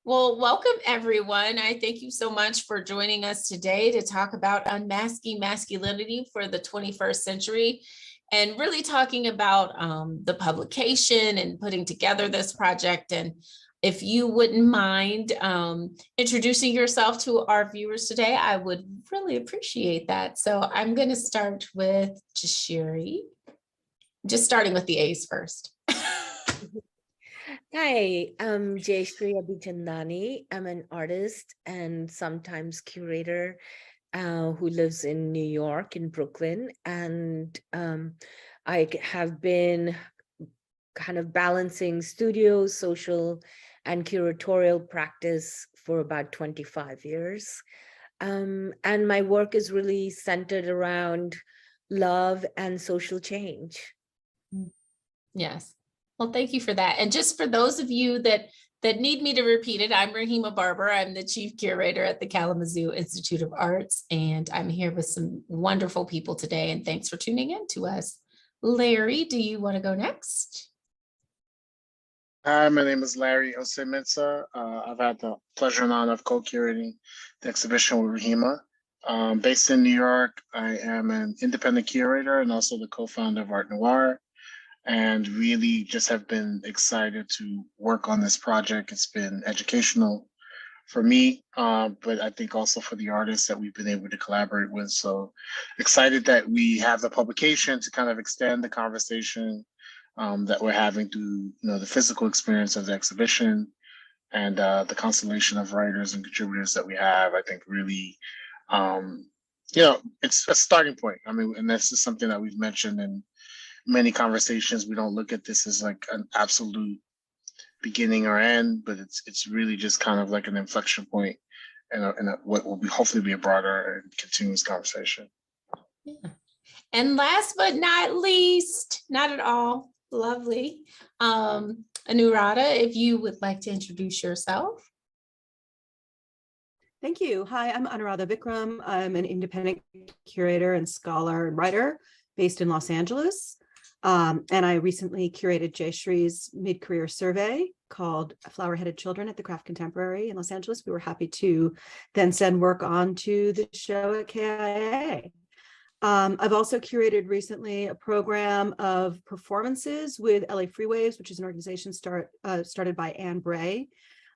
Well, welcome everyone. I thank you so much for joining us today to talk about unmasking masculinity for the 21st century and really talking about the publication and putting together this project. And if you wouldn't mind introducing yourself to our viewers today, I would really appreciate that. So I'm going to start with Jaishri, just starting with the A's first. Hi, I'm Jaishri Abichandani. I'm an artist and sometimes curator who lives in New York, in Brooklyn. And I have been kind of balancing studio, social, and curatorial practice for about 25 years. And my work is really centered around love and social change. Yes. Well, thank you for that. And just for those of you that need me to repeat it, I'm Rehema Barber. I'm the chief curator at the Kalamazoo Institute of Arts, and I'm here with some wonderful people today. And thanks for tuning in to us. Larry, do you want to go next? Hi, my name is Larry Ossei-Mensah. I've had the pleasure and honor of co-curating the exhibition with Rehema. Based in New York, I am an independent curator and also the co-founder of Art Noir, and really just have been excited to work on this project. It's been educational for me, but I think also for the artists that we've been able to collaborate with. So excited that we have the publication to kind of extend the conversation that we're having through the physical experience of the exhibition and the constellation of writers and contributors that we have. I think really, it's a starting point. I mean, and this is something that we've mentioned in many conversations. We don't look at this as like an absolute beginning or end, but it's really just kind of like an inflection point and what will be hopefully be a broader and continuous conversation. Yeah. And last but not least, not at all, lovely, Anuradha, if you would like to introduce yourself. Thank you. Hi, I'm Anuradha Vikram. I'm an independent curator and scholar and writer based in Los Angeles. And I recently curated Jaishri's mid-career survey called Flower-Headed Children at the Craft Contemporary in Los Angeles. We were happy to then send work on to the show at KIA. I've also curated recently a program of performances with LA Freewaves, which is an organization started by Anne Bray,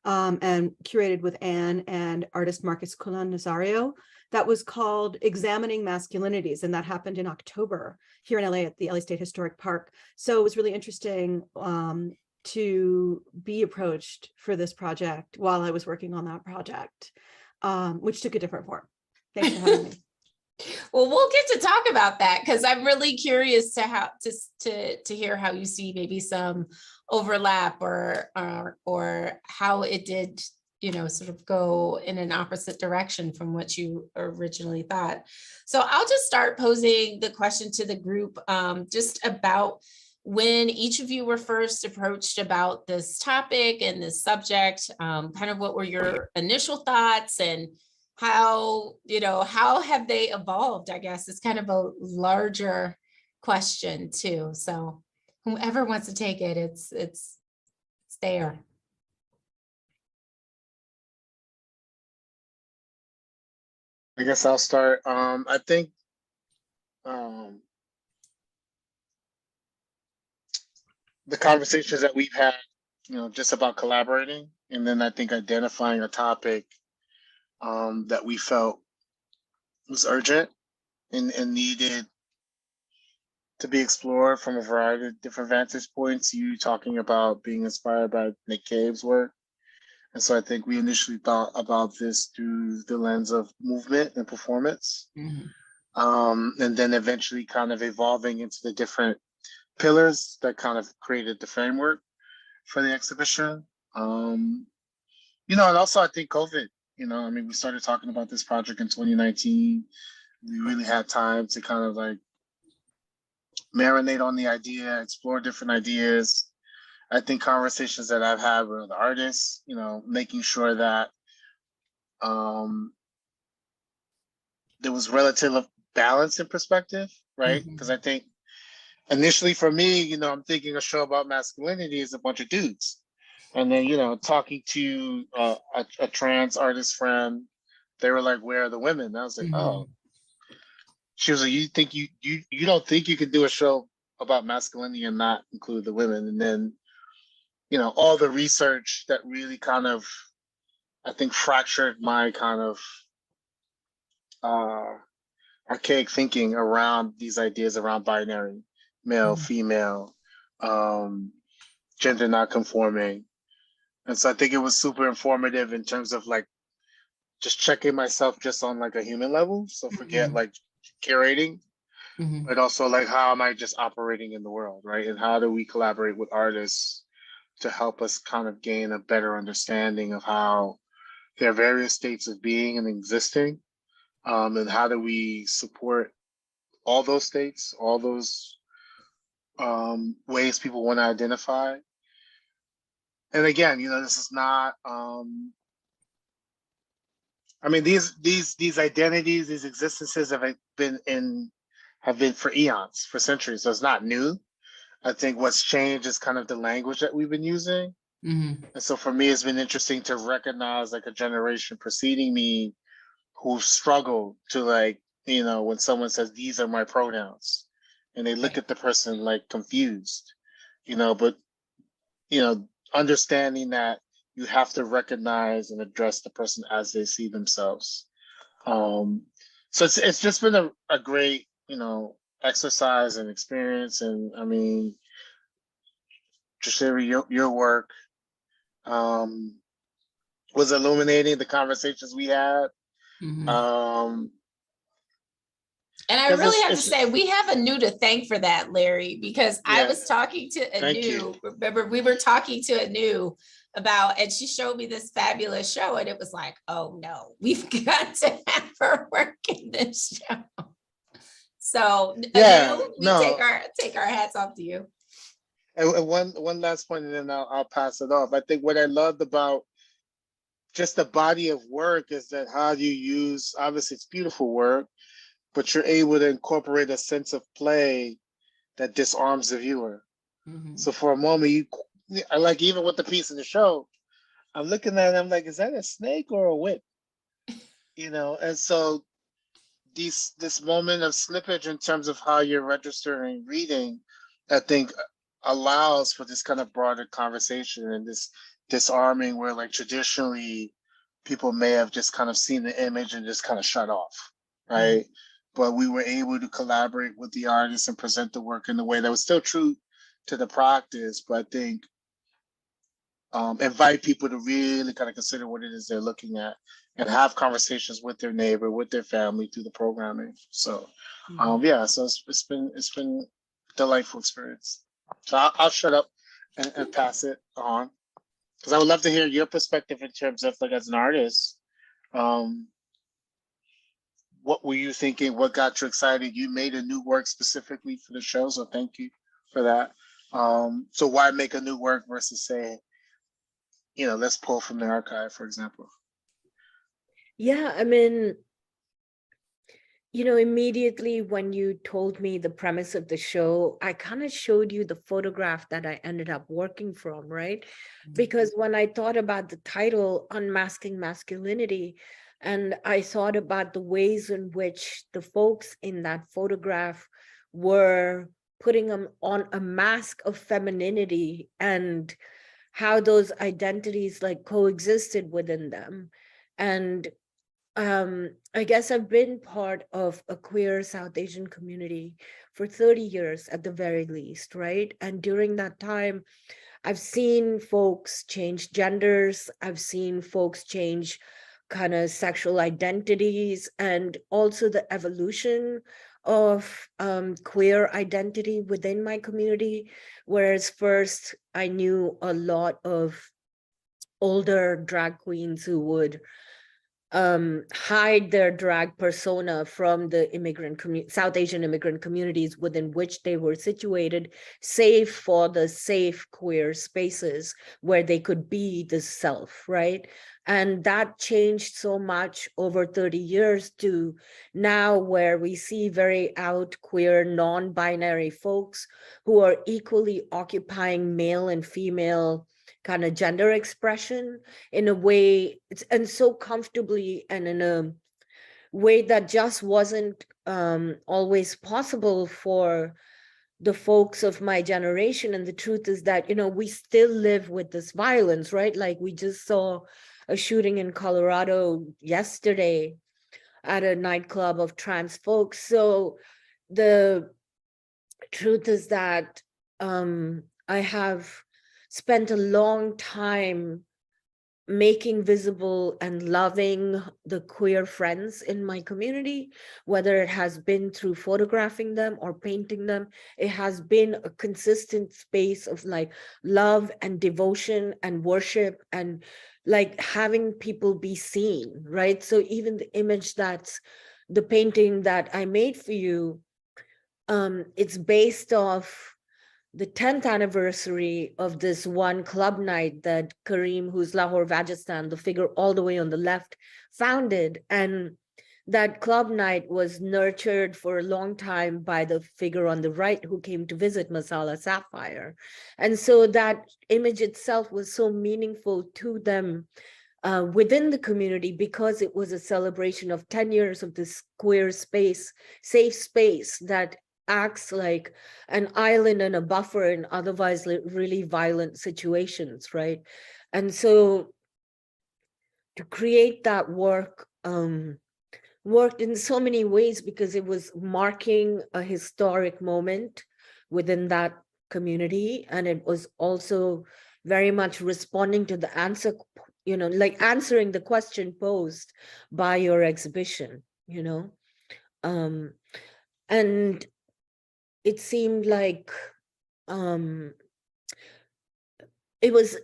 and curated with Anne and artist Marcus Cullen-Nazario. That was called Examining Masculinities, and that happened in October here in LA at the LA State Historic Park. So it was really interesting to be approached for this project while I was working on that project, which took a different form. Thanks for having me. Well, we'll get to talk about that because I'm really curious to hear how you see maybe some overlap or how it did, sort of go in an opposite direction from what you originally thought. So I'll just start posing the question to the group just about when each of you were first approached about this topic and this subject, kind of what were your initial thoughts and how have they evolved? I guess it's kind of a larger question too. So whoever wants to take it, it's there. I guess I'll start. I think the conversations that we've had, just about collaborating, and then I think identifying a topic that we felt was urgent and needed to be explored from a variety of different vantage points. You talking about being inspired by Nick Cave's work. And so I think we initially thought about this through the lens of movement and performance. Mm-hmm. And then eventually kind of evolving into the different pillars that kind of created the framework for the exhibition. And also I think COVID, we started talking about this project in 2019. We really had time to kind of like marinate on the idea, explore different ideas. I think conversations that I've had with the artists, making sure that there was relative balance and perspective, right? Because I think initially for me, I'm thinking a show about masculinity is a bunch of dudes. And then, talking to a trans artist friend, they were like, "Where are the women?" And I was like, "Oh." She was like, "You don't think you could do a show about masculinity and not include the women?" And then, all the research that really kind of, I think, fractured my kind of archaic thinking around these ideas around binary, male, female, gender not conforming. And so I think it was super informative in terms of like just checking myself just on like a human level. So forget like curating, but also like how am I just operating in the world, right? And how do we collaborate with artists to help us kind of gain a better understanding of how there are various states of being and existing, and how do we support all those states, all those ways people want to identify. And again, this is not. I mean, these identities, these existences have been for eons, for centuries. So it's not new. I think what's changed is kind of the language that we've been using. And so for me, it's been interesting to recognize like a generation preceding me who struggled to like, when someone says, "These are my pronouns," and they look at the person like confused, but, understanding that you have to recognize and address the person as they see themselves. So it's just been a great, exercise and experience. And I mean, Jaishri, your work was illuminating, the conversations we had. And I really have to say, we have Anu to thank for that, Larry, because I was talking to Anu. Remember, we were talking to Anu about, and she showed me this fabulous show, and it was like, oh no, we've got to have her work in this show. So Anu, we take our hats off to you. And one last point, and then I'll pass it off. I think what I loved about just the body of work is that how you use, obviously it's beautiful work, but you're able to incorporate a sense of play that disarms the viewer. So for a moment, I like, even with the piece in the show, I'm looking at it, I'm like, is that a snake or a whip? And so this moment of slippage in terms of how you're registering reading, I think allows for this kind of broader conversation and this disarming where like traditionally people may have just kind of seen the image and just kind of shut off, right? But we were able to collaborate with the artists and present the work in a way that was still true to the practice, but I think invite people to really kind of consider what it is they're looking at and have conversations with their neighbor, with their family through the programming. So so it's been a delightful experience. So I'll shut up and pass it on, because I would love to hear your perspective in terms of like as an artist. What were you thinking? What got you excited? You made a new work specifically for the show, so thank you for that. So why make a new work versus say, let's pull from the archive, for example? Yeah, I mean, immediately when you told me the premise of the show, I kind of showed you the photograph that I ended up working from, right? Because when I thought about the title, Unmasking Masculinity, and I thought about the ways in which the folks in that photograph were putting them on a mask of femininity and how those identities like coexisted within them. And I guess I've been part of a queer South Asian community for 30 years at the very least, right? And during that time, I've seen folks change genders. I've seen folks change kind of sexual identities, and also the evolution of queer identity within my community. Whereas first I knew a lot of older drag queens who would hide their drag persona from the South Asian immigrant communities within which they were situated, save for the safe queer spaces where they could be the self, right? And that changed so much over 30 years to now, where we see very out queer non-binary folks who are equally occupying male and female kind of gender expression in a way, and so comfortably and in a way that just wasn't always possible for the folks of my generation. And the truth is that, we still live with this violence, right? Like we just saw a shooting in Colorado yesterday at a nightclub of trans folks. So the truth is that I have spent a long time making visible and loving the queer friends in my community, whether it has been through photographing them or painting them. It has been a consistent space of like love and devotion and worship and like having people be seen, right? So even the image that's the painting that I made for you, it's based off the 10th anniversary of this one club night that Kareem, who's Lahore, Rajasthan, the figure all the way on the left, founded. And that club night was nurtured for a long time by the figure on the right who came to visit Masala Sapphire. And so that image itself was so meaningful to them within the community because it was a celebration of 10 years of this queer space, safe space that acts like an island and a buffer in otherwise really violent situations, right? And so to create that work worked in so many ways because it was marking a historic moment within that community, and it was also very much responding to the answer, like answering the question posed by your exhibition, and it seemed like it was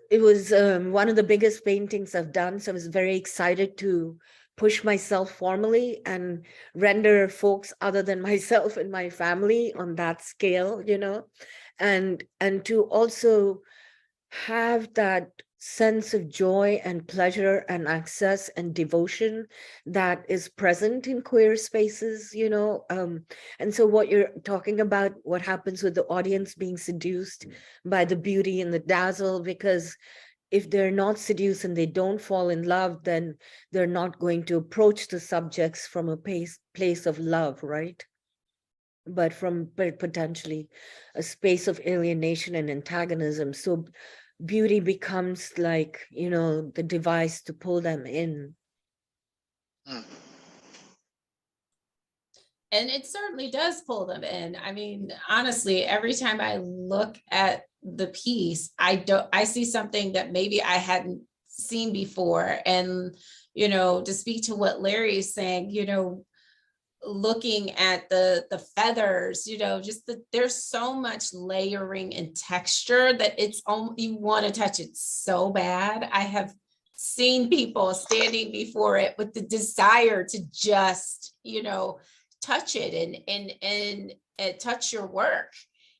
one of the biggest paintings I've done. So I was very excited to push myself formally and render folks other than myself and my family on that scale, and to also have that sense of joy and pleasure and access and devotion that is present in queer spaces, and so what you're talking about, what happens with the audience being seduced by the beauty and the dazzle, because if they're not seduced and they don't fall in love, then they're not going to approach the subjects from a place of love, right? But potentially a space of alienation and antagonism. So beauty becomes like, the device to pull them in. And it certainly does pull them in. I mean, honestly, every time I look at the piece, I see something that maybe I hadn't seen before. And, to speak to what Larry is saying, looking at the feathers, there's so much layering and texture that you want to touch it so bad. I have seen people standing before it with the desire to just, touch it and touch your work.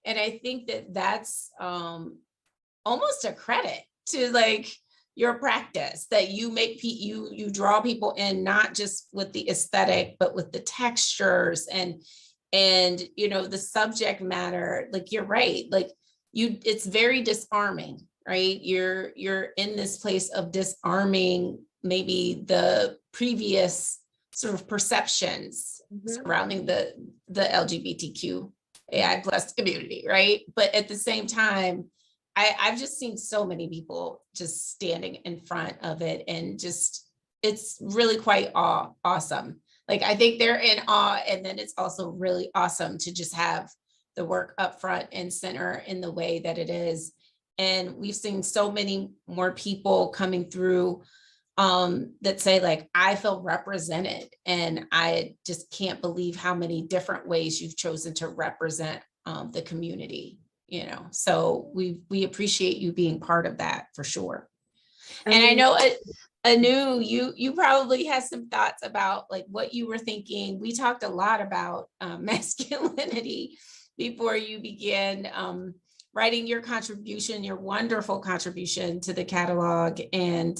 And I think that's almost a credit to like your practice, that you make you draw people in, not just with the aesthetic, but with the textures and the subject matter. Like, you're right, like it's very disarming, right? You're in this place of disarming maybe the previous sort of perceptions surrounding the LGBTQAI plus community, right? But at the same time, I've just seen so many people just standing in front of it, and just, it's really quite awesome. Like, I think they're in awe, and then it's also really awesome to just have the work up front and center in the way that it is. And we've seen so many more people coming through that say like, I feel represented, and I just can't believe how many different ways you've chosen to represent the community. So we appreciate you being part of that for sure. And I know Anu, you probably had some thoughts about like what you were thinking. We talked a lot about masculinity before you began writing your contribution, your wonderful contribution to the catalog, and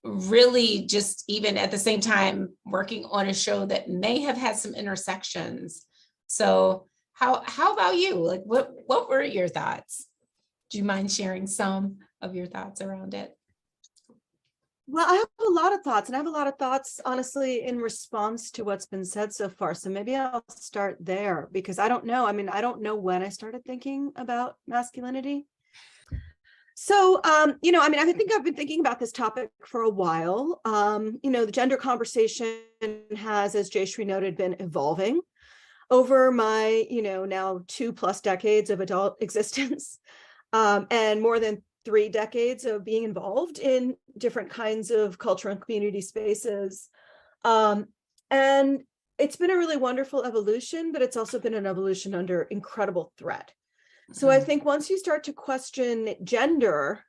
really just even at the same time working on a show that may have had some intersections. So how about you? Like, what were your thoughts? Do you mind sharing some of your thoughts around it? Well, I have a lot of thoughts, and I have a lot of thoughts, honestly, in response to what's been said so far. So maybe I'll start there, because I don't know. I mean, I don't know when I started thinking about masculinity. So, I mean, I think I've been thinking about this topic for a while. The gender conversation has, as Jaishri noted, been evolving over my, now 2+ decades of adult existence, and more than 3 decades of being involved in different kinds of culture and community spaces. And it's been a really wonderful evolution, but it's also been an evolution under incredible threat. So I think once you start to question gender,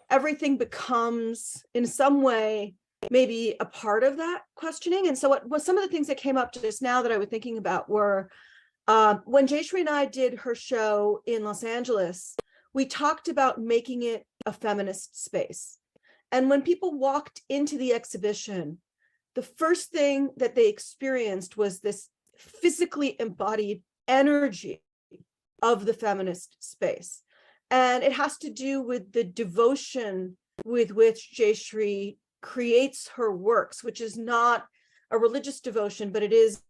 everything becomes in some way maybe a part of that questioning. And so what was some of the things that came up just now that I was thinking about were when Jaishri and I did her show in Los Angeles, we talked about making it a feminist space. And when people walked into the exhibition, the first thing that they experienced was this physically embodied energy of the feminist space. And it has to do with the devotion with which Jaishri creates her works, which is not a religious devotion, but it is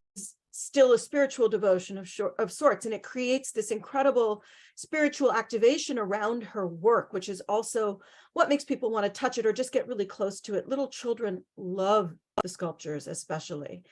still a spiritual devotion of sorts. And it creates this incredible spiritual activation around her work, which is also what makes people want to touch it or just get really close to it. Little children love the sculptures, especially.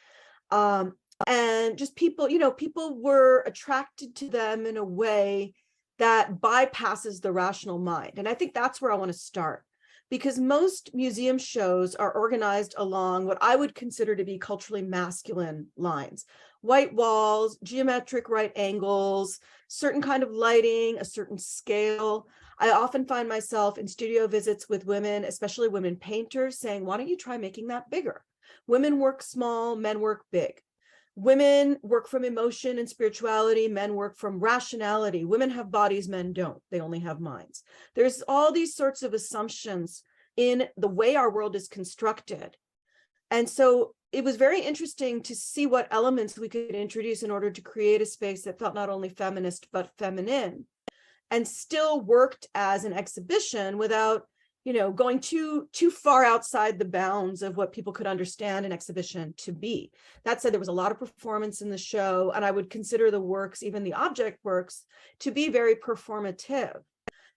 And just people, people were attracted to them in a way that bypasses the rational mind. And I think that's where I want to start, because most museum shows are organized along what I would consider to be culturally masculine lines. White walls, geometric right angles, certain kind of lighting, a certain scale. I often find myself in studio visits with women, especially women painters, saying, why don't you try making that bigger? Women work small, men work big. Women work from emotion and spirituality, men work from rationality. Women have bodies, men don't. They only have minds. There's all these sorts of assumptions in the way our world is constructed. And so it was very interesting to see what elements we could introduce in order to create a space that felt not only feminist, but feminine, and still worked as an exhibition without, going too far outside the bounds of what people could understand an exhibition to be. That said, there was a lot of performance in the show, and I would consider the works, even the object works, to be very performative.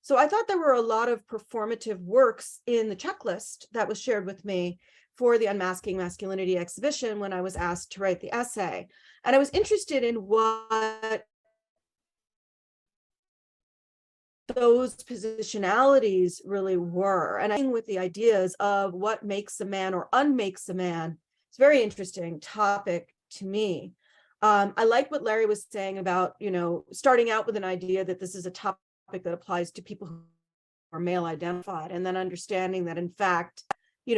So I thought there were a lot of performative works in the checklist that was shared with me for the Unmasking Masculinity exhibition when I was asked to write the essay. And I was interested in what those positionalities really were. And I think with the ideas of what makes a man or unmakes a man, it's a very interesting topic to me. I like what Larry was saying about, starting out with an idea that this is a topic that applies to people who are male identified, and then understanding that in fact,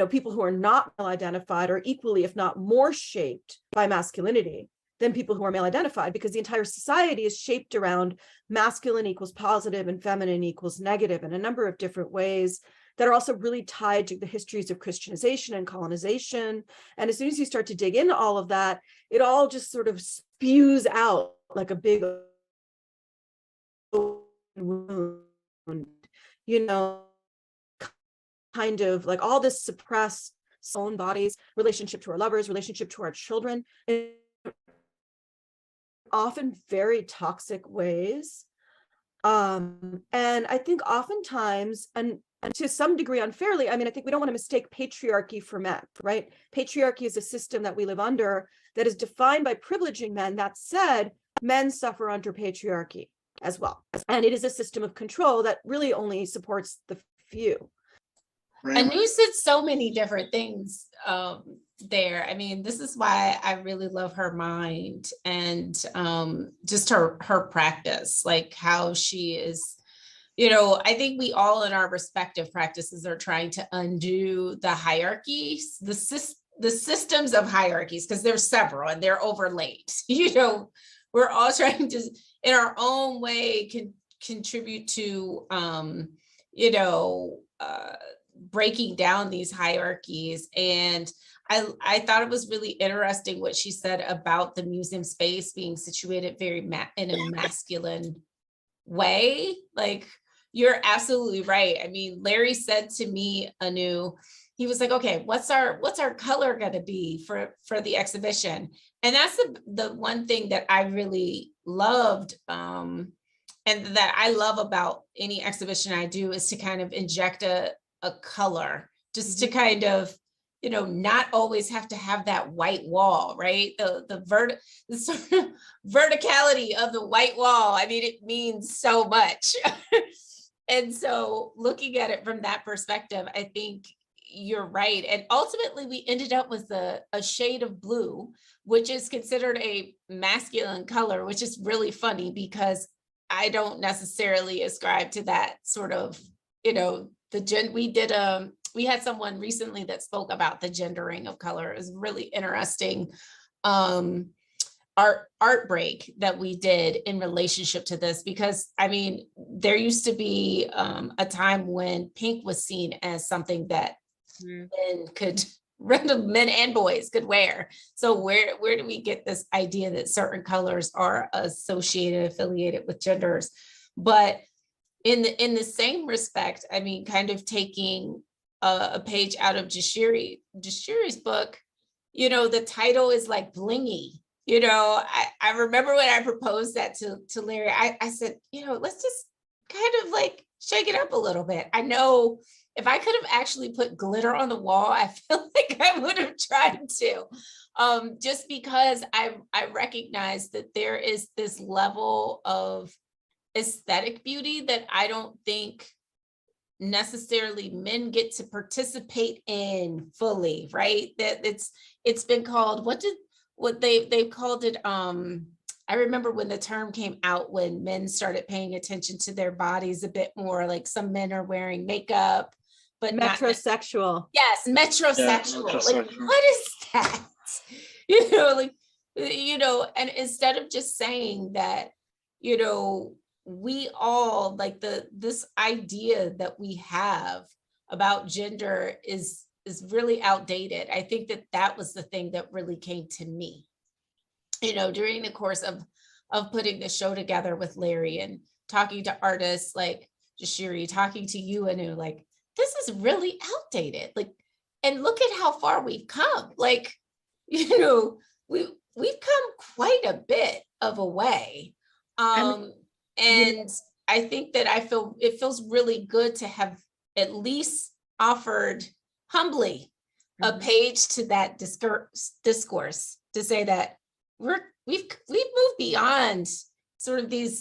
people who are not male identified are equally, if not more, shaped by masculinity than people who are male identified, because the entire society is shaped around masculine equals positive and feminine equals negative in a number of different ways that are also really tied to the histories of Christianization and colonization. And as soon as you start to dig into all of that, it all just sort of spews out like a big wound, kind of like all this suppressed own bodies, relationship to our lovers, relationship to our children, in often very toxic ways. And I think oftentimes, and to some degree unfairly, I think we don't want to mistake patriarchy for men, right? Patriarchy is a system that we live under that is defined by privileging men. That said, men suffer under patriarchy as well. And it is a system of control that really only supports the few. And you said so many different things there. This is why I really love her mind and just her practice, like how she is, I think we all in our respective practices are trying to undo the hierarchies, the systems of hierarchies, because there's several and they're overlaid. We're all trying to, in our own way, contribute to, breaking down these hierarchies. And I thought it was really interesting what she said about the museum space being situated very in a masculine way. Like, you're absolutely right. I mean, Larry said to me, Anu, he was like, okay, what's our color going to be for the exhibition? And that's the one thing that I really loved, and that I love about any exhibition I do, is to kind of inject a color, just to kind of, not always have to have that white wall, right? The sort of verticality of the white wall. I mean, it means so much. And so looking at it from that perspective, I think you're right. And ultimately we ended up with a shade of blue, which is considered a masculine color, which is really funny because I don't necessarily ascribe to that sort of, we had someone recently that spoke about the gendering of color. It was really interesting ARTbreak that we did in relationship to this, because I mean, there used to be a time when pink was seen as something that men and boys could wear. So where do we get this idea that certain colors are affiliated with genders? But in the same respect, I mean, kind of taking a page out of Jaishri's book, the title is like blingy. I remember when I proposed that to Larry, I said, let's just kind of like shake it up a little bit. I know if I could have actually put glitter on the wall, I feel like I would have tried to, just because I recognize that there is this level of aesthetic beauty that I don't think necessarily men get to participate in fully, right? That it's been called, what they've called it, I remember when the term came out, when men started paying attention to their bodies a bit more, like some men are wearing makeup, but metrosexual. Yes, metrosexual. metrosexual. Like, what is that? And instead of just saying that, we all like this idea that we have about gender is really outdated. I think that was the thing that really came to me, during the course of putting the show together with Larry and talking to artists like Jaishri, talking to you, Anu, like, this is really outdated. Like, and look at how far we've come. Like, we've come quite a bit of a way. And I think that it feels really good to have at least offered humbly a page to that discourse to say that we've moved beyond sort of the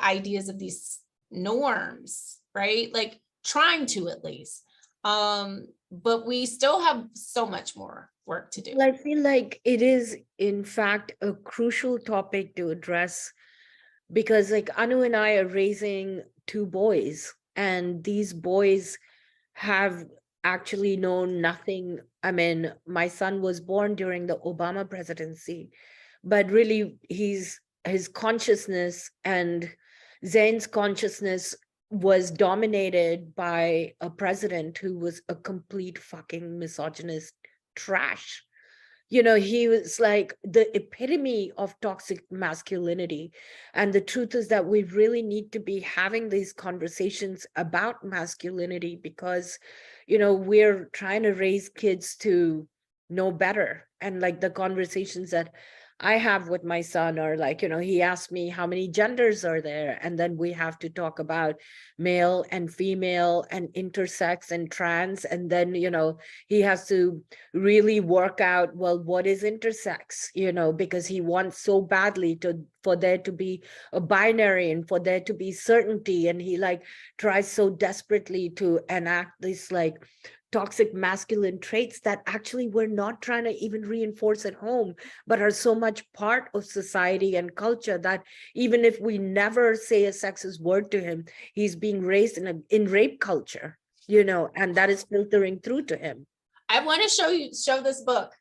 ideas of these norms, right? Like, trying to, at least, but we still have so much more work to do. I feel like it is in fact a crucial topic to address, because like Anu and I are raising 2 boys, and these boys have actually known nothing. I mean, my son was born during the Obama presidency, but really his consciousness and Zayn's consciousness was dominated by a president who was a complete fucking misogynist trash. He was like the epitome of toxic masculinity. And the truth is that we really need to be having these conversations about masculinity, because, we're trying to raise kids to know better. And like the conversations that I have with my son are like, he asked me how many genders are there. And then we have to talk about male and female and intersex and trans. And then, he has to really work out, well, what is intersex, because he wants so badly for there to be a binary and for there to be certainty. And he like tries so desperately to enact this like toxic masculine traits that actually we're not trying to even reinforce at home, but are so much part of society and culture that even if we never say a sexist word to him, he's being raised in rape culture, and that is filtering through to him. I want to show this book.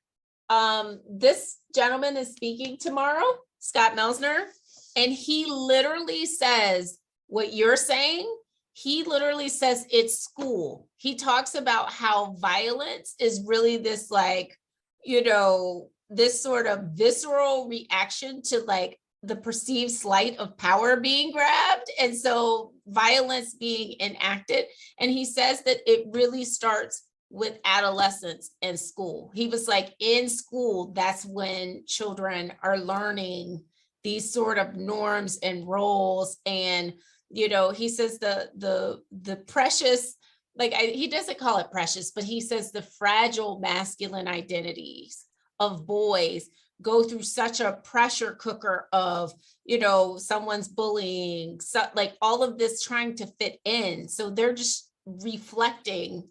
This gentleman is speaking tomorrow, Scott Melsner, and he literally says what you're saying. He literally says it's school. He talks about how violence is really this like, this sort of visceral reaction to like the perceived slight of power being grabbed, and so violence being enacted. And he says that it really starts with adolescence and school. He was like, in school, that's when children are learning these sort of norms and roles. And, you know, he says the precious, like he doesn't call it precious, but he says the fragile masculine identities of boys go through such a pressure cooker of, you know, someone's bullying, so like all of this trying to fit in. So they're just reflecting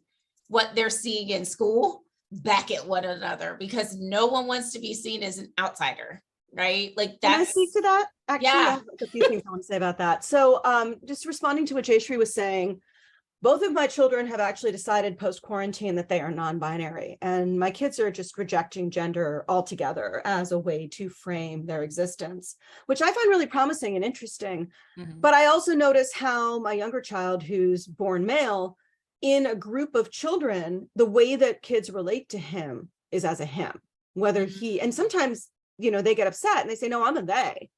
what they're seeing in school back at one another, because no one wants to be seen as an outsider, right? Like that's— Can I speak to that? Actually, Yeah. I have a few things I want to say about that. So just responding to what Jaishri was saying, both of my children have actually decided post-quarantine that they are non-binary, and my kids are just rejecting gender altogether as a way to frame their existence, which I find really promising and interesting. Mhm. But I also notice how my younger child, who's born male, in a group of children, the way that kids relate to him is as a him, whether he, and sometimes, you know, they get upset and they say, no, I'm a they.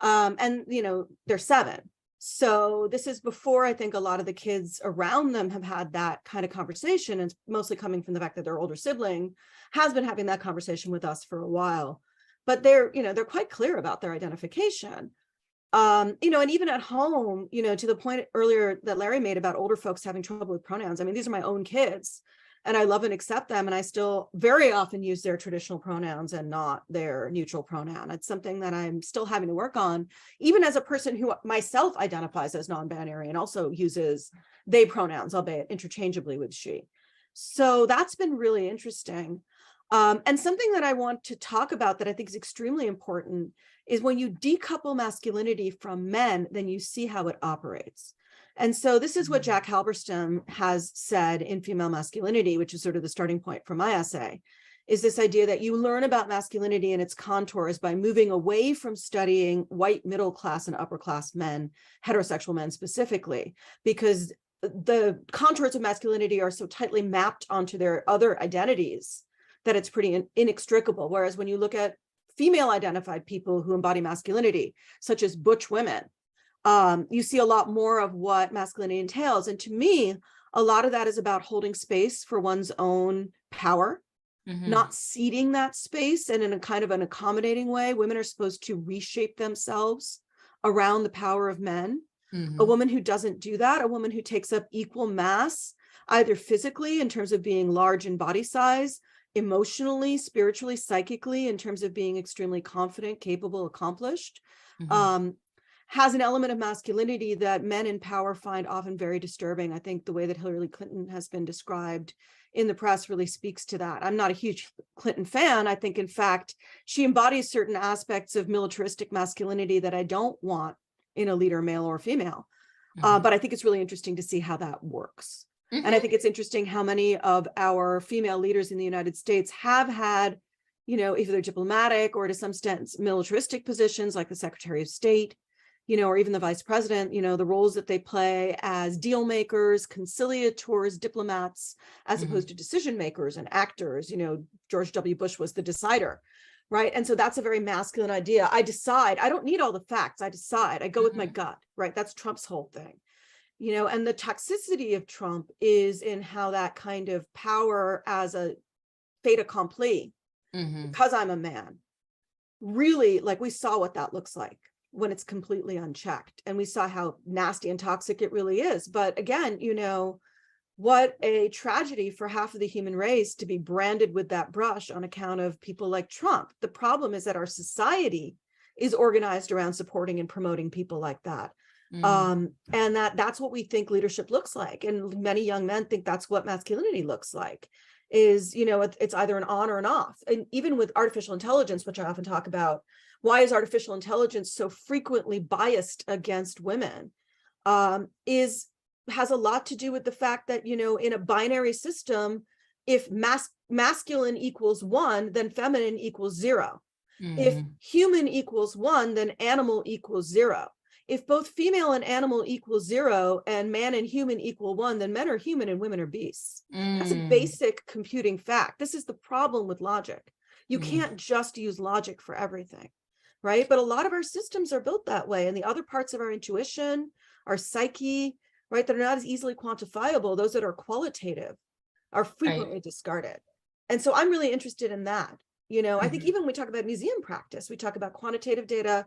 And, you know, they're 7. So this is before I think a lot of the kids around them have had that kind of conversation. And it's mostly coming from the fact that their older sibling has been having that conversation with us for a while. But they're, you know, they're quite clear about their identification. You know, and even at home, you know, to the point earlier that Larry made about older folks having trouble with pronouns. I mean, these are my own kids and I love and accept them. And I still very often use their traditional pronouns and not their neutral pronoun. It's something that I'm still having to work on, even as a person who myself identifies as non-binary and also uses they pronouns, albeit interchangeably with she. So that's been really interesting. And something that I want to talk about that I think is extremely important is when you decouple masculinity from men, then you see how it operates. And so this is what Jack Halberstam has said in Female Masculinity, which is sort of the starting point for my essay, is this idea that you learn about masculinity and its contours by moving away from studying white middle class and upper class men, heterosexual men specifically, because the contours of masculinity are so tightly mapped onto their other identities that it's pretty inextricable. Whereas when you look at female identified people who embody masculinity, such as butch women, you see a lot more of what masculinity entails. And to me, a lot of that is about holding space for one's own power, not ceding that space, and in a kind of an accommodating way. Women are supposed to reshape themselves around the power of men. A woman who doesn't do that, a woman who takes up equal mass, either physically in terms of being large in body size, emotionally, spiritually, psychically, in terms of being extremely confident, capable, accomplished, has an element of masculinity that men in power find often very disturbing. I think the way that Hillary Clinton has been described in the press really speaks to that. I'm not a huge Clinton fan. I think, in fact, she embodies certain aspects of militaristic masculinity that I don't want in a leader, male or female. But I think it's really interesting to see how that works. And I think it's interesting how many of our female leaders in the United States have had, you know, either diplomatic or to some extent militaristic positions, like the Secretary of State, you know, or even the Vice President, you know, the roles that they play as deal makers, conciliators, diplomats, as opposed to decision makers and actors. You know, George W. Bush was the decider, right? And so that's a very masculine idea. I decide, I don't need all the facts. I decide, I go with my gut, right? That's Trump's whole thing. You know, and the toxicity of Trump is in how that kind of power as a fait accompli, because I'm a man, really, like, we saw what that looks like when it's completely unchecked. And we saw how nasty and toxic it really is. But again, you know, what a tragedy for half of the human race to be branded with that brush on account of people like Trump. The problem is that our society is organized around supporting and promoting people like that. And that's what we think leadership looks like. And many young men think that's what masculinity looks like, is, you know, it's either an on or an off. And even with artificial intelligence, which I often talk about, why is artificial intelligence so frequently biased against women, has a lot to do with the fact that, you know, in a binary system, if masculine equals 1, then feminine equals 0. If human equals 1, then animal equals 0. If both female and animal equals 0 and man and human equal 1, then men are human and women are beasts. That's a basic computing fact. This is the problem with logic. You can't just use logic for everything. right? But a lot of our systems are built that way. And the other parts of our intuition, our psyche, right, that are not as easily quantifiable, those that are qualitative, are frequently discarded. And so I'm really interested in that. You know, I think even when we talk about museum practice, we talk about quantitative data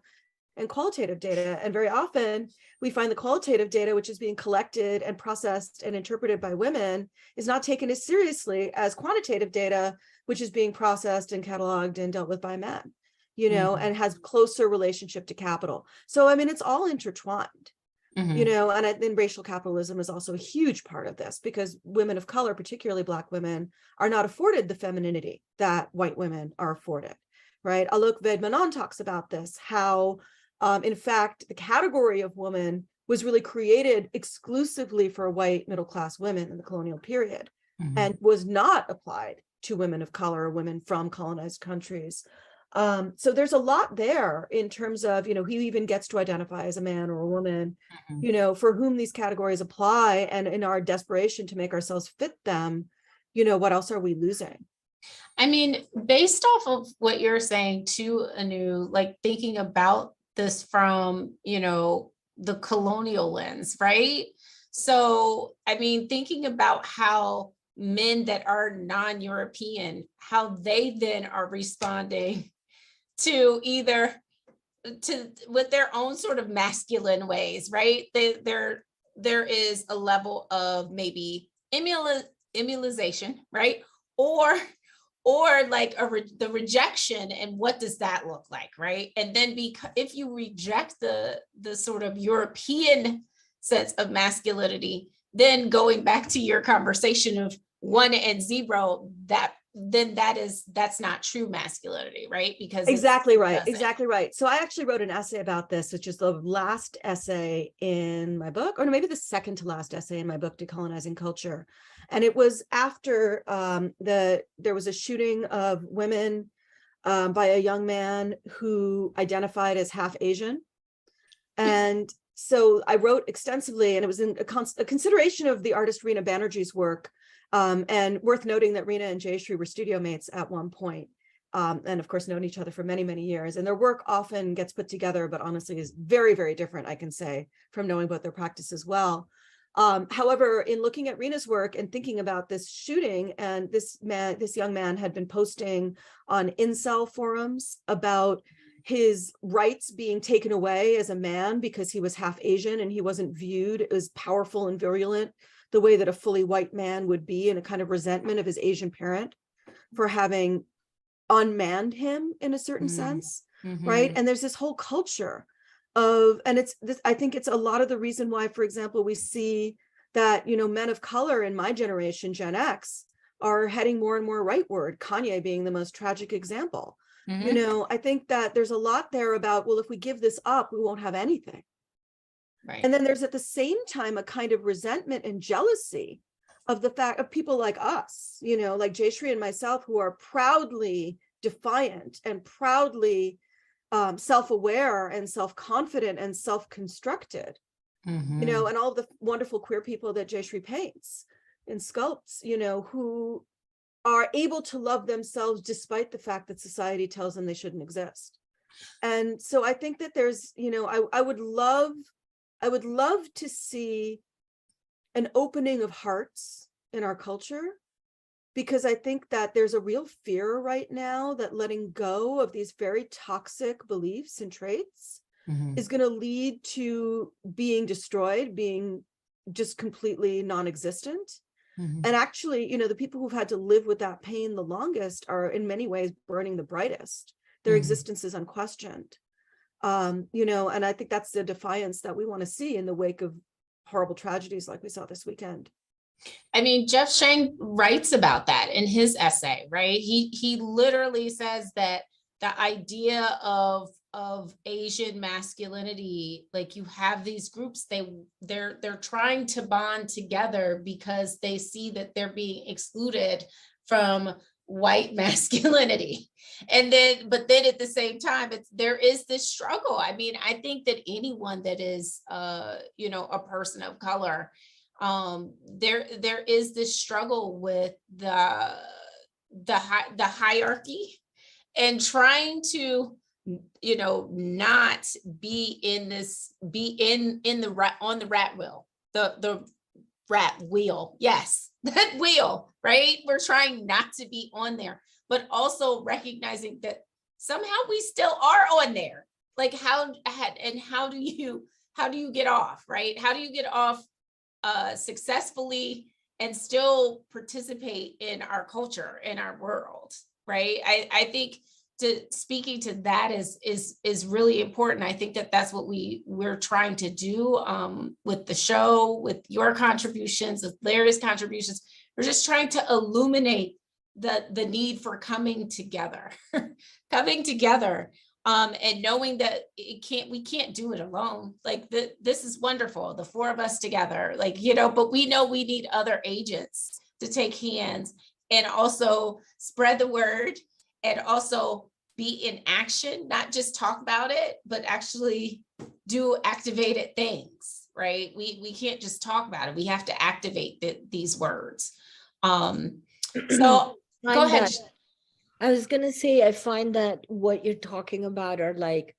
and qualitative data. And very often we find the qualitative data, which is being collected and processed and interpreted by women, is not taken as seriously as quantitative data, which is being processed and cataloged and dealt with by men, you know, and has closer relationship to capital. So, I mean, it's all intertwined. You know, and then racial capitalism is also a huge part of this, because women of color, particularly Black women, are not afforded the femininity that white women are afforded, right? Alok Vedmanan talks about this, how, in fact, the category of woman was really created exclusively for white middle-class women in the colonial period, and was not applied to women of color or women from colonized countries. So there's a lot there in terms of, you know, who even gets to identify as a man or a woman, you know, for whom these categories apply. And in our desperation to make ourselves fit them, you know, what else are we losing? I mean, based off of what you're saying too, Anu, like thinking about this from, you know, the colonial lens, right? So, I mean, thinking about how men that are non-European, how they then are responding to either with their own sort of masculine ways, right? There is a level of maybe immunization, right? Or like the rejection, and what does that look like, right? And then if you reject the sort of European sense of masculinity, then going back to your conversation of 1 and 0, that's not true masculinity, right? Because exactly right. So I actually wrote an essay about this, which is the last essay in my book, or maybe the second to last essay in my book, Decolonizing Culture. And it was after there was a shooting of women by a young man who identified as half Asian. And so I wrote extensively, and it was in a consideration of the artist Rehema Banerjee's work. And worth noting that Rehema and Jaishri were studio mates at one point, and of course known each other for many, many years. And their work often gets put together, but honestly is very, very different, I can say, from knowing about their practice as well. However, in looking at Rehema's work and thinking about this shooting, and this young man had been posting on incel forums about his rights being taken away as a man because he was half Asian and he wasn't viewed as powerful and virulent the way that a fully white man would be, and a kind of resentment of his Asian parent for having unmanned him in a certain sense, right? And there's this whole culture of, and it's this, I think it's a lot of the reason why, for example, we see that, you know, men of color in my generation, Gen X, are heading more and more rightward, Kanye being the most tragic example. You know, I think that there's a lot there about, well, if we give this up, we won't have anything. Right. And then there's at the same time a kind of resentment and jealousy of the fact of people like us, you know, like Jaishri and myself, who are proudly defiant and proudly self-aware and self-confident and self-constructed, you know, and all the wonderful queer people that Jaishri paints and sculpts, you know, who are able to love themselves despite the fact that society tells them they shouldn't exist. And so I think that there's, you know, I would love to see an opening of hearts in our culture, because I think that there's a real fear right now that letting go of these very toxic beliefs and traits is going to lead to being destroyed, being just completely non-existent. And actually, you know, the people who've had to live with that pain the longest are in many ways burning the brightest. Their existence is unquestioned. You know, and I think that's the defiance that we want to see in the wake of horrible tragedies like we saw this weekend. I mean, Jeff Shang writes about that in his essay, right? He literally says that the idea of Asian masculinity, like you have these groups, they're trying to bond together because they see that they're being excluded from white masculinity. And then, but then at the same time, there is this struggle. I mean, I think that anyone that is, you know, a person of color, there is this struggle with the hierarchy, and trying to you know, not be in this, be in the rat, on the rat wheel, the rat wheel. Yes, that wheel, right? We're trying not to be on there, but also recognizing that somehow we still are on there. Like how do you get off, right? How do you get off successfully and still participate in our culture, in our world, right? I think speaking to that is really important. I think that that's what we're trying to do with the show, with your contributions, with Larry's contributions. We're just trying to illuminate the need for coming together, coming together, and knowing that we can't do it alone. Like this is wonderful, the four of us together, like, you know, but we know we need other agents to take hands and also spread the word and also be in action, not just talk about it, but actually do activated things, right? We can't just talk about it. We have to activate these words. So go ahead. I was going to say, I find that what you're talking about are like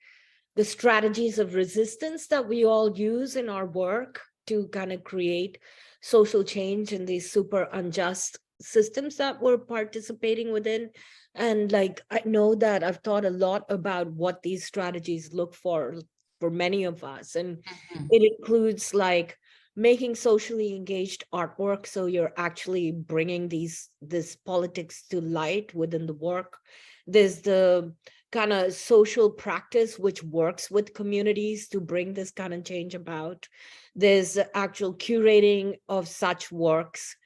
the strategies of resistance that we all use in our work to kind of create social change in these super unjust systems that we're participating within. And like, I know that I've thought a lot about what these strategies look for many of us. And it includes like making socially engaged artwork, so you're actually bringing this politics to light within the work. There's the kind of social practice which works with communities to bring this kind of change about. There's the actual curating of such works.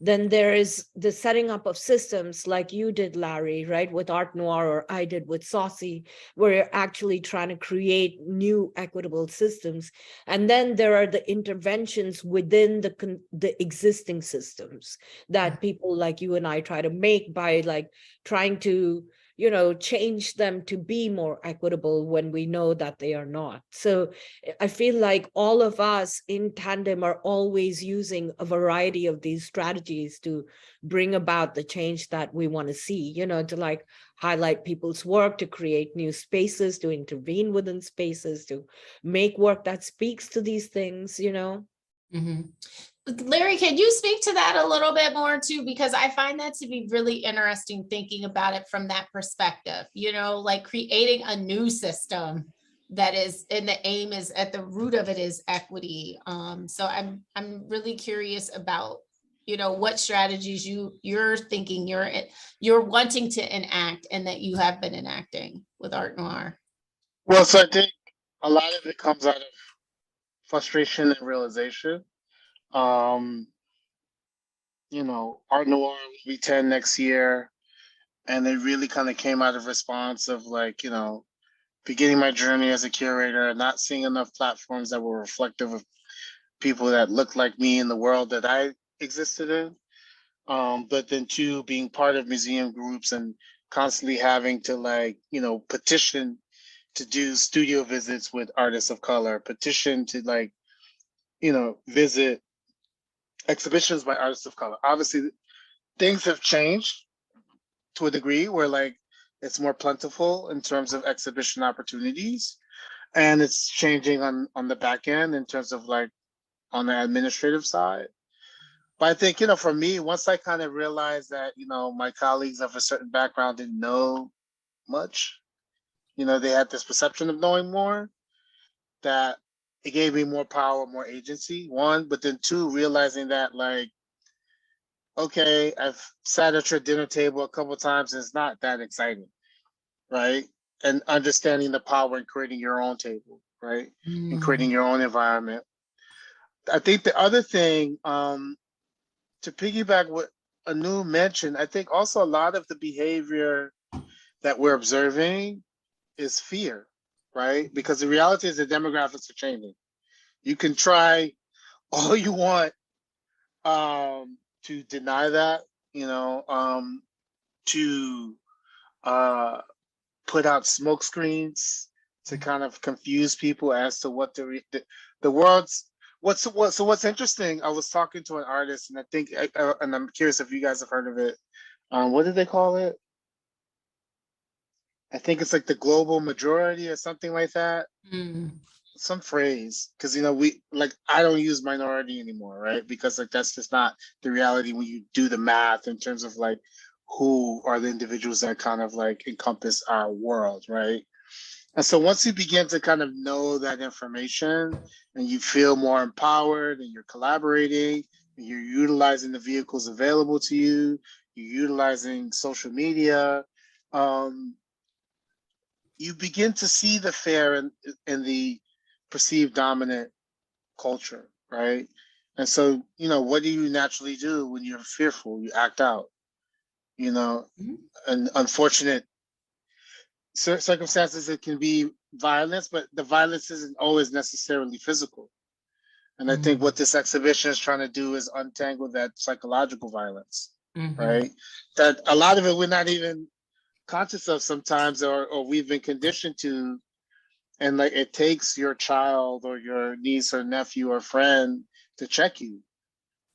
Then there is the setting up of systems like you did, Larry, right, with Art Noir, or I did with Saucy, where you're actually trying to create new equitable systems. And then there are the interventions within the existing systems that people like you and I try to make by like trying to, you know, change them to be more equitable when we know that they are not. So I feel like all of us in tandem are always using a variety of these strategies to bring about the change that we want to see, you know, to like highlight people's work, to create new spaces, to intervene within spaces, to make work that speaks to these things, you know. Larry, can you speak to that a little bit more too? Because I find that to be really interesting, thinking about it from that perspective, you know, like creating a new system that is, and the aim is at the root of it is equity. So I'm really curious about, you know, what strategies you're thinking you're wanting to enact and that you have been enacting with Art Noir. Well, so I think a lot of it comes out of frustration and realization. You know, Art Noir will be 10 next year, and it really kind of came out of response of like, you know, beginning my journey as a curator, not seeing enough platforms that were reflective of people that looked like me in the world that I existed in. But then two, being part of museum groups and constantly having to like, you know, petition to do studio visits with artists of color, petition to like, you know, visit exhibitions by artists of color. Obviously, things have changed to a degree where like it's more plentiful in terms of exhibition opportunities, and it's changing on the back end in terms of like on the administrative side. But I think, you know, for me, once I kind of realized that, you know, my colleagues of a certain background didn't know much, you know, they had this perception of knowing more, that it gave me more power, more agency, one, but then two, realizing that like, okay, I've sat at your dinner table a couple of times and it's not that exciting, right? And understanding the power in creating your own table, right? And creating your own environment. I think the other thing, to piggyback what Anu mentioned, I think also a lot of the behavior that we're observing is fear, right? Because the reality is the demographics are changing. You can try all you want to deny that, you know, to put out smoke screens to kind of confuse people as to what the world's what's interesting. I was talking to an artist, and I think, and I'm curious if you guys have heard of it. What did they call it? I think it's like the global majority or something like that. Mm. Some phrase, because we like, I don't use minority anymore, right? Because like that's just not the reality when you do the math in terms of like who are the individuals that kind of like encompass our world, right? And so once you begin to kind of know that information and you feel more empowered and you're collaborating and you're utilizing the vehicles available to you, you're utilizing social media, you begin to see the fair and the perceived dominant culture, right? And so, what do you naturally do when you're fearful? You act out, Mhm. and unfortunate circumstances, it can be violence, but the violence isn't always necessarily physical. And I think Mm. what this exhibition is trying to do is untangle that psychological violence, Mhm. right? That a lot of it we're not even conscious of sometimes, or we've been conditioned to. And like, it takes your child or your niece or nephew or friend to check you,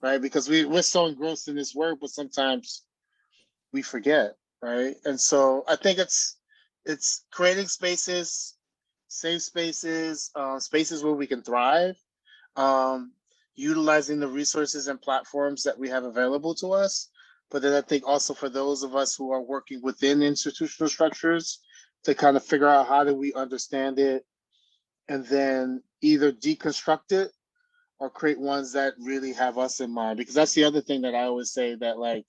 right? Because we're so engrossed in this work, but sometimes we forget, right? And so I think it's creating spaces, safe spaces, spaces where we can thrive, um, utilizing the resources and platforms that we have available to us. But then I think also for those of us who are working within institutional structures to kind of figure out how do we understand it and then either deconstruct it or create ones that really have us in mind. Because that's the other thing that I always say, that like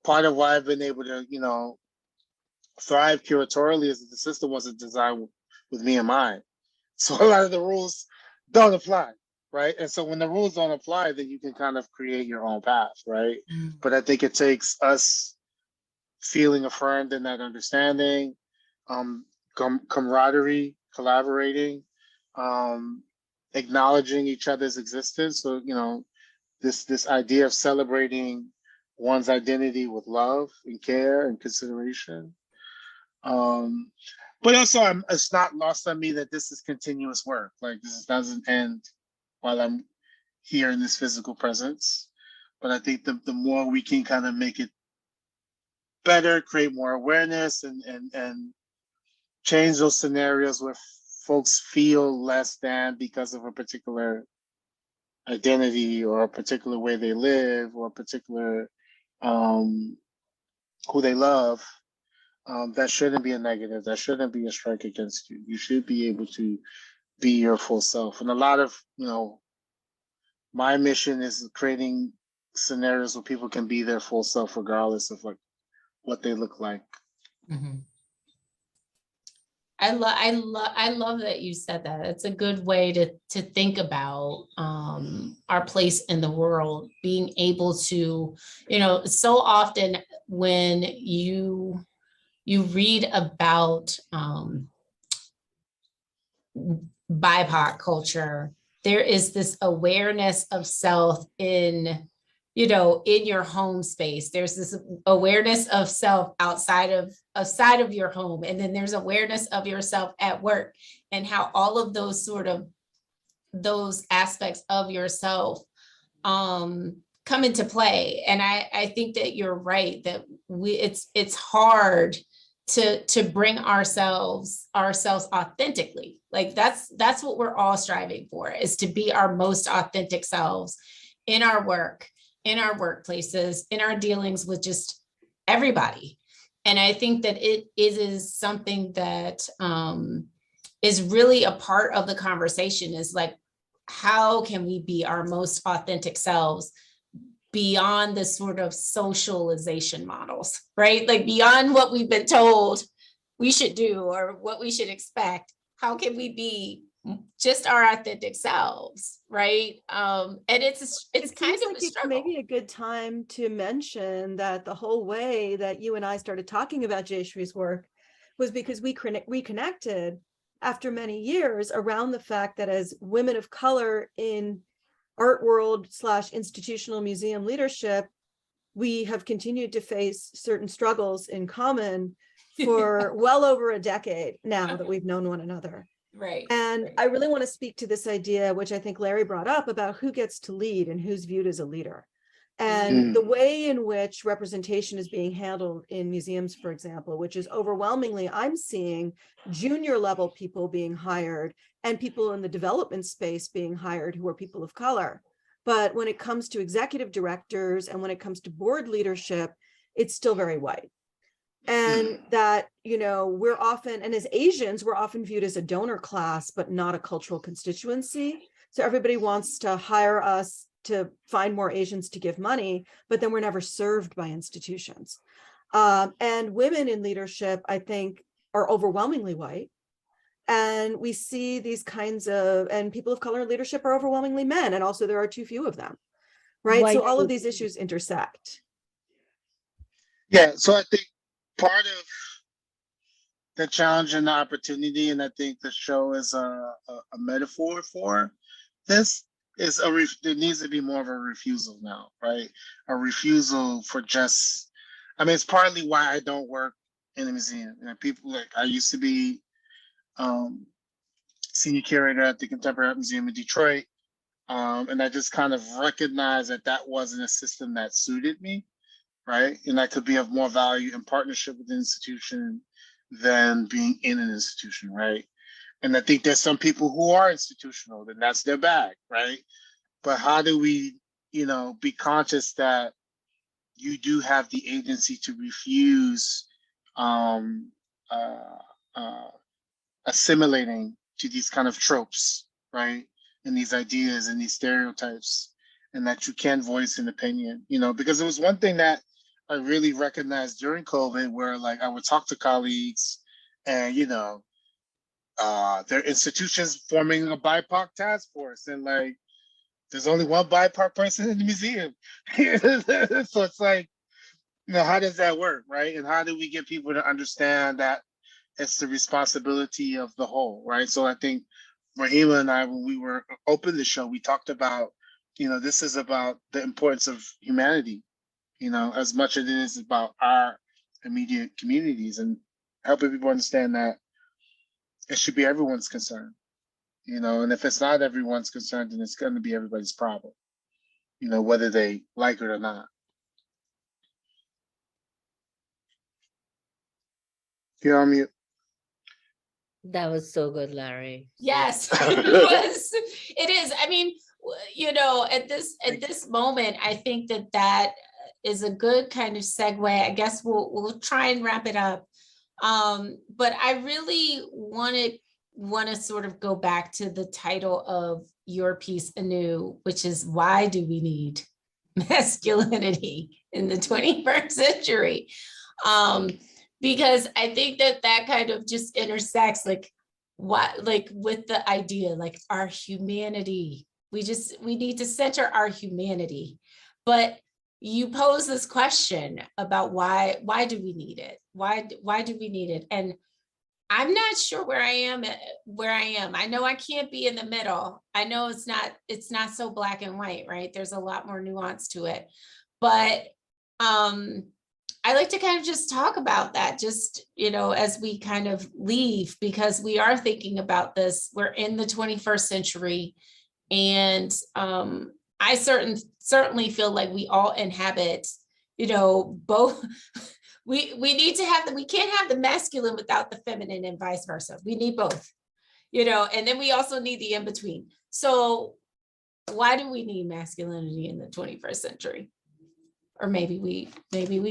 part of why I've been able to, thrive curatorially is that the system wasn't designed with me in mind. So a lot of the rules don't apply, right? And so when the rules don't apply, then you can kind of create your own path, right? Mm. But I think it takes us feeling affirmed in that understanding, camaraderie, collaborating, acknowledging each other's existence. So, this idea of celebrating one's identity with love and care and consideration. But also, it's not lost on me that this is continuous work. Like, this doesn't end while I'm here in this physical presence. But I think the more we can kind of make it better, create more awareness, and change those scenarios where folks feel less than because of a particular identity or a particular way they live or a particular who they love. That shouldn't be a negative. That shouldn't be a strike against you. You should be able to be your full self. And a lot of, my mission is creating scenarios where people can be their full self regardless of like what they look like. Mhm. I love that you said that. It's a good way to think about our place in the world, being able to, so often when you read about BIPOC culture, there is this awareness of self in your home space. There's this awareness of self outside of your home. And then there's awareness of yourself at work, and how all of those aspects of yourself come into play. And I think that you're right, that it's hard to bring ourselves authentically. Like that's what we're all striving for, is to be our most authentic selves in our work, in our workplaces, in our dealings with just everybody. And I think that it is something that is really a part of the conversation, is like, how can we be our most authentic selves beyond the sort of socialization models, right? Like beyond what we've been told we should do or what we should expect. How can we be just our authentic selves, right? And it's kind of like a struggle. Maybe a good time to mention that the whole way that you and I started talking about Jaishri's work was because we reconnected after many years around the fact that as women of color in art world / institutional museum leadership, we have continued to face certain struggles in common for well over a decade now that we've known one another. Right. And right. I really want to speak to this idea, which I think Larry brought up, about who gets to lead and who's viewed as a leader. And the way in which representation is being handled in museums, for example, which is overwhelmingly, I'm seeing junior level people being hired and people in the development space being hired who are people of color. But when it comes to executive directors and when it comes to board leadership, it's still very white. And that, you know, we're often, and as Asians, we're often viewed as a donor class, but not a cultural constituency. So everybody wants to hire us to find more Asians to give money, but then we're never served by institutions. And women in leadership, I think, are overwhelmingly white. And we see these kinds of, and people of color in leadership are overwhelmingly men. And also there are too few of them, right? So all of these issues intersect. Yeah, so I think part of the challenge and the opportunity, and I think the show is a metaphor for this, is there needs to be more of a refusal now, right? A refusal for just, I mean, it's partly why I don't work in a museum. You know, people like, I used to be senior curator at the Contemporary Art Museum in Detroit. And I just kind of recognized that that wasn't a system that suited me, right? And that could be of more value in partnership with the institution than being in an institution, right? And I think there's some people who are institutional, and that's their bag, right? But how do we, you know, be conscious that you do have the agency to refuse assimilating to these kind of tropes, right? And these ideas and these stereotypes, and that you can voice an opinion, you know, because it was one thing that I really recognized during COVID, where like I would talk to colleagues and, you know, there are institutions forming a BIPOC task force, and like there's only one BIPOC person in the museum. So it's like, you know, how does that work, right? And how do we get people to understand that it's the responsibility of the whole, right? So I think Rehema and I, when we were open the show, we talked about, you know, this is about the importance of humanity, you know, as much as it is about our immediate communities, and helping people understand that it should be everyone's concern, you know, and if it's not everyone's concern, then it's going to be everybody's problem, you know, whether they like it or not. You're on mute. That was so good, Larry. Yes, it was. It is. I mean, you know, at this moment, I think that is a good kind of segue. I guess we'll try and wrap it up. But I really want to sort of go back to the title of your piece anew, which is, why do we need masculinity in the 21st century? Because I think that kind of just intersects like with the idea, like our humanity. We need to center our humanity. But you pose this question about why do we need it? Why do we need it? And I'm not sure where I am. I know I can't be in the middle. I know it's not so black and white, right? There's a lot more nuance to it. But I like to kind of just talk about that, just, you know, as we kind of leave, because we are thinking about this. We're in the 21st century. And I certainly feel like we all inhabit, you know, both. We need to have we can't have the masculine without the feminine, and vice versa. We need both, you know, and then we also need the in-between. So why do we need masculinity in the 21st century? Or maybe we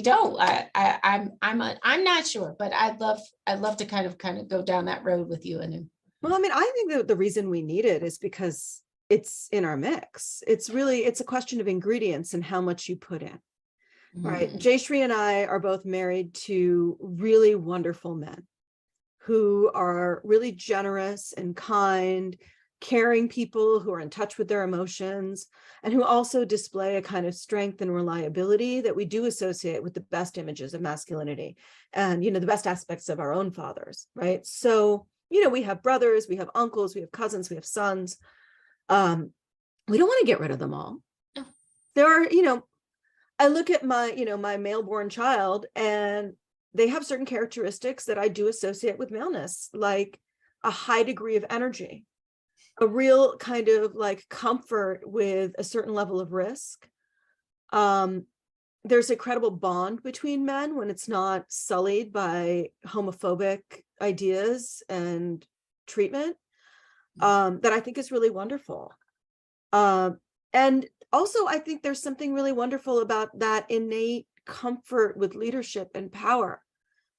don't. I'm not sure, but I'd love to kind of go down that road with you. And well, I mean, I think that the reason we need it is because it's in our mix. It's a question of ingredients and how much you put in. Right. Jaishri and I are both married to really wonderful men who are really generous and kind, caring people who are in touch with their emotions, and who also display a kind of strength and reliability that we do associate with the best images of masculinity and, you know, the best aspects of our own fathers. Right. So, you know, we have brothers, we have uncles, we have cousins, we have sons. We don't want to get rid of them all. There are, you know, I look at my male-born child, and they have certain characteristics that I do associate with maleness, like a high degree of energy, a real kind of like comfort with a certain level of risk, There's a credible bond between men when it's not sullied by homophobic ideas and treatment, that I think is really wonderful. And also, I think there's something really wonderful about that innate comfort with leadership and power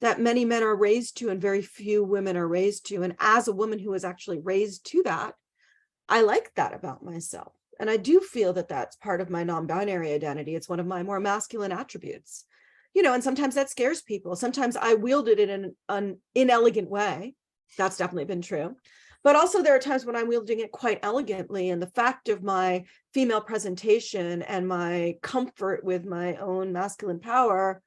that many men are raised to and very few women are raised to. And as a woman who was actually raised to that, I like that about myself. And I do feel that that's part of my non-binary identity. It's one of my more masculine attributes, and sometimes that scares people. Sometimes I wield it in an inelegant way. That's definitely been true. But also there are times when I'm wielding it quite elegantly. And the fact of my female presentation and my comfort with my own masculine power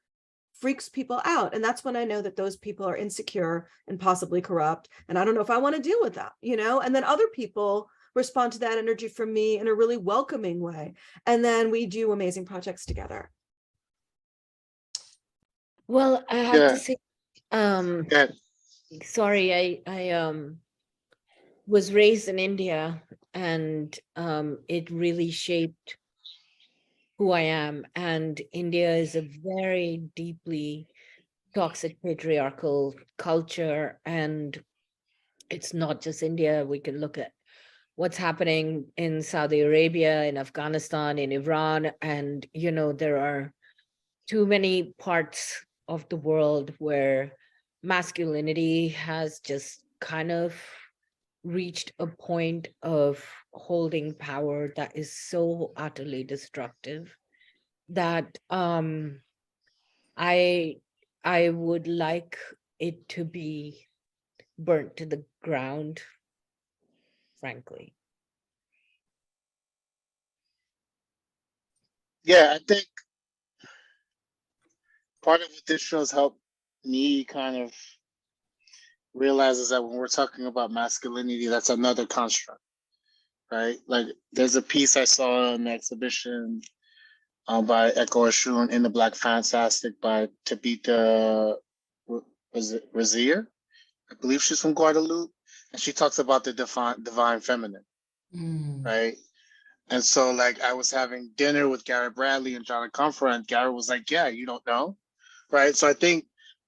freaks people out. And that's when I know that those people are insecure and possibly corrupt. And I don't know if I want to deal with that, and then other people respond to that energy from me in a really welcoming way. And then we do amazing projects together. Well, I have Yeah. to say, Yeah. sorry, I was raised in India, and it really shaped who I am. And India is a very deeply toxic patriarchal culture. And it's not just India. We can look at what's happening in Saudi Arabia, in Afghanistan, in Iran. And, there are too many parts of the world where masculinity has just kind of reached a point of holding power that is so utterly destructive that I would like it to be burnt to the ground, frankly. Yeah, I think part of what this show's helped me kind of realize is that when we're talking about masculinity, that's another construct, right? Like there's a piece I saw in the exhibition by Echo Ashun in the Black Fantastic by Tabitha, was it Razier? I believe she's from Guadeloupe. And she talks about the divine feminine, right? And so like I was having dinner with Garrett Bradley and John Comfort, and Garrett was like, yeah, you don't know, right? So I think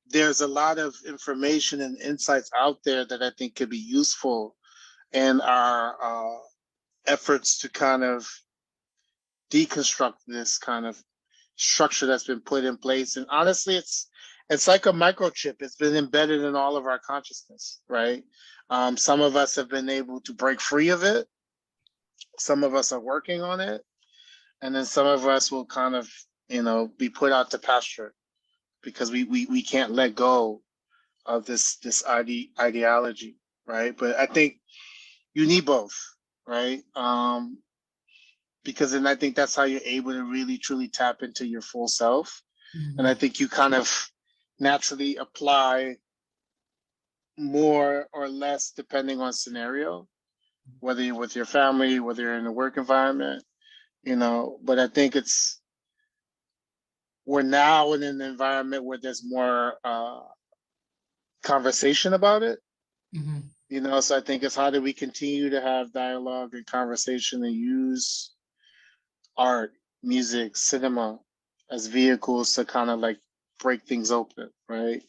there's a lot of information and insights out there that I think could be useful in our efforts to kind of deconstruct this kind of structure that's been put in place. And honestly, it's like a microchip. It's been embedded in all of our consciousness, right? Some of us have been able to break free of it. Some of us are working on it. And then some of us will kind of, be put out to pasture because we can't let go of this ideology, right? But I think you need both, right? Because then I think that's how you're able to really truly tap into your full self. And I think you kind of naturally apply more or less depending on scenario, whether you're with your family, whether you're in a work environment, but I think we're now in an environment where there's more conversation about it. So I think it's how do we continue to have dialogue and conversation and use art, music, cinema as vehicles to kind of like break things open, right?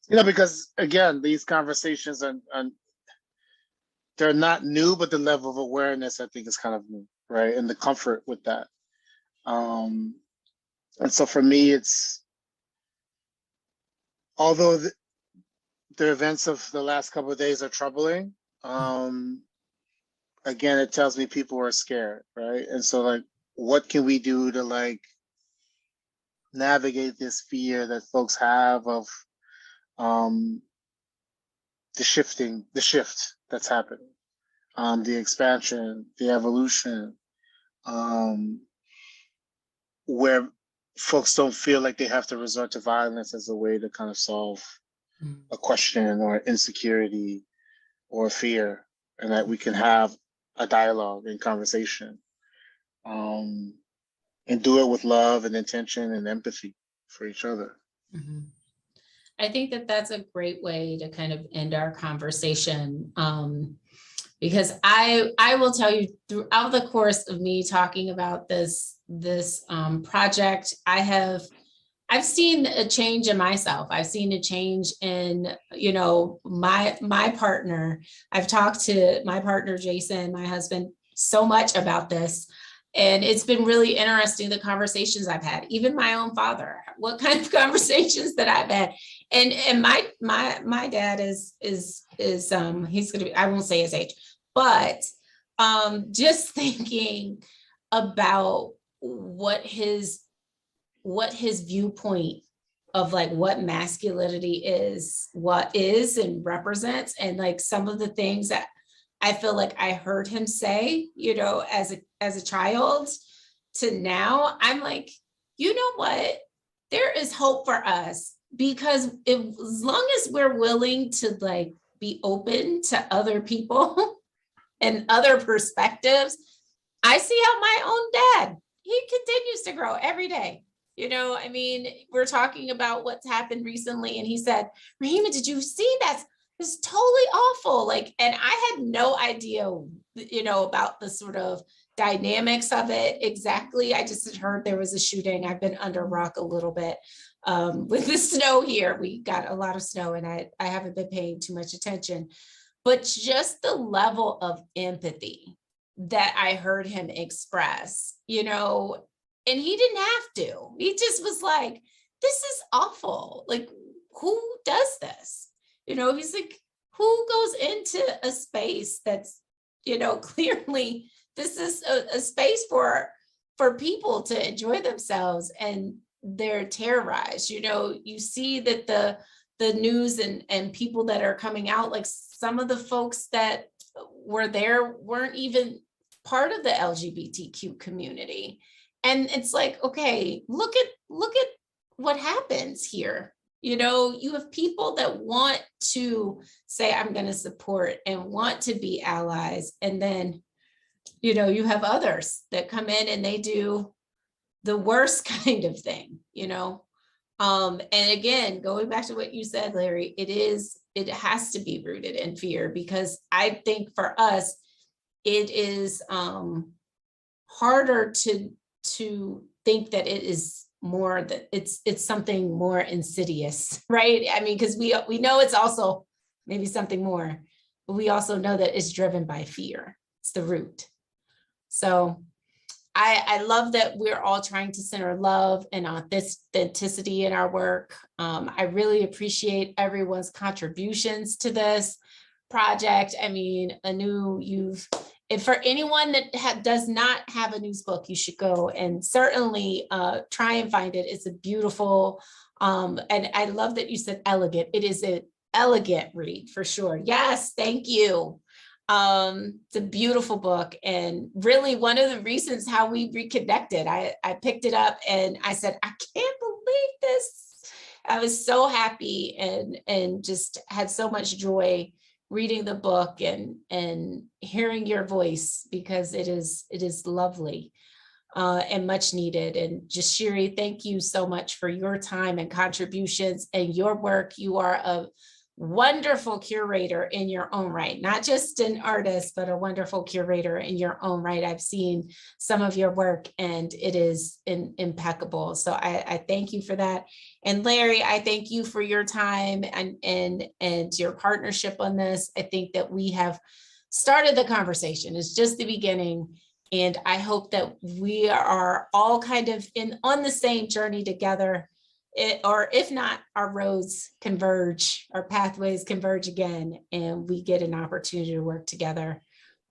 Because again, these conversations are they're not new, but the level of awareness I think is kind of new, right? And the comfort with that. And so for me, it's although the events of the last couple of days are troubling, again, it tells me people are scared, right? And so like, what can we do to like navigate this fear that folks have of the shift that's happening, the expansion, the evolution, where folks don't feel like they have to resort to violence as a way to kind of solve a question or insecurity or fear, and that we can have a dialogue and conversation, and do it with love and intention and empathy for each other. I think that that's a great way to kind of end our conversation. because I will tell you, throughout the course of me talking about this project, I've seen a change in myself. I've seen a change in, you know, my partner. I've talked to my partner, Jason, my husband, so much about this. And it's been really interesting, the conversations I've had, even my own father, what kind of conversations that I've had. And my dad is he's going to be, I won't say his age, but just thinking about what his viewpoint of like what masculinity is, what is and represents, and like some of the things that I feel like I heard him say, you know, as a child to now, I'm like, you know what? There is hope for us, because as long as we're willing to like be open to other people and other perspectives, I see how my own dad, he continues to grow every day. You know, I mean, we're talking about what's happened recently, and he said, Rehema, did you see that? It's totally awful. Like, and I had no idea, you know, about the sort of dynamics of it exactly. I just had heard there was a shooting. I've been under a rock a little bit with the snow here. We got a lot of snow, and I haven't been paying too much attention. But just the level of empathy that I heard him express, you know, and he didn't have to. He just was like, this is awful. Like, who does this? You know, he's like, who goes into a space that's, you know, clearly this is a space for people to enjoy themselves, and they're terrorized. You know, you see that the news and people that are coming out, like some of the folks that were there weren't even part of the LGBTQ community. And it's like, okay, look at what happens here. You know, you have people that want to say, I'm going to support and want to be allies. And then, you know, you have others that come in and they do the worst kind of thing, you know. And again, going back to what you said, Larry, it has to be rooted in fear, because I think for us, it is harder to think that it is more, that it's something more insidious, right? I mean, because we know it's also maybe something more, but we also know that it's driven by fear. It's the root. So I love that we're all trying to center love and authenticity in our work. I really appreciate everyone's contributions to this project. I mean, Anu, if for anyone that does not have a news book, you should go and certainly try and find it. It's a beautiful, and I love that you said elegant. It is an elegant read for sure. Yes, thank you. It's a beautiful book, and really one of the reasons how we reconnected. I picked it up and I said, I can't believe this. I was so happy and just had so much joy reading the book and hearing your voice, because it is lovely and much needed. And Jaishri, thank you so much for your time and contributions and your work. You are a wonderful curator in your own right, not just an artist, but a wonderful curator in your own right. I've seen some of your work and it is impeccable. So I thank you for that. And Larry, I thank you for your time and your partnership on this. I think that we have started the conversation. It's just the beginning. And I hope that we are all kind of on the same journey together. Or if not, our roads converge, our pathways converge again, and we get an opportunity to work together.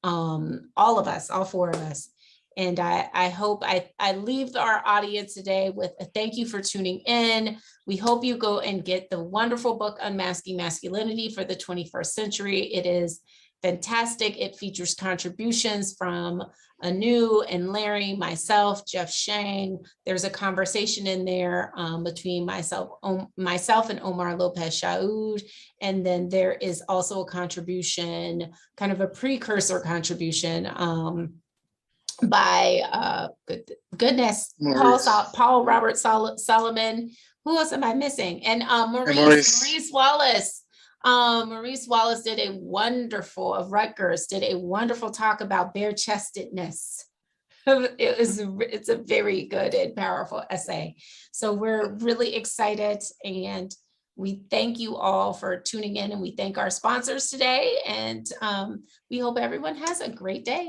All of us, all four of us. And I hope I leave our audience today with a thank you for tuning in. We hope you go and get the wonderful book, Unmasking Masculinity for the 21st Century. It is fantastic. It features contributions from Anu and Larry, myself, Jeff Shang. There's a conversation in there between myself and Omar Lopez Shaoud. And then there is also a contribution, kind of a precursor contribution by Paul Robert Solomon. Who else am I missing? And Maurice Wallace. Maurice Wallace of Rutgers did a wonderful talk about bare-chestedness. It's a very good and powerful essay. So we're really excited, and we thank you all for tuning in, and we thank our sponsors today, and we hope everyone has a great day.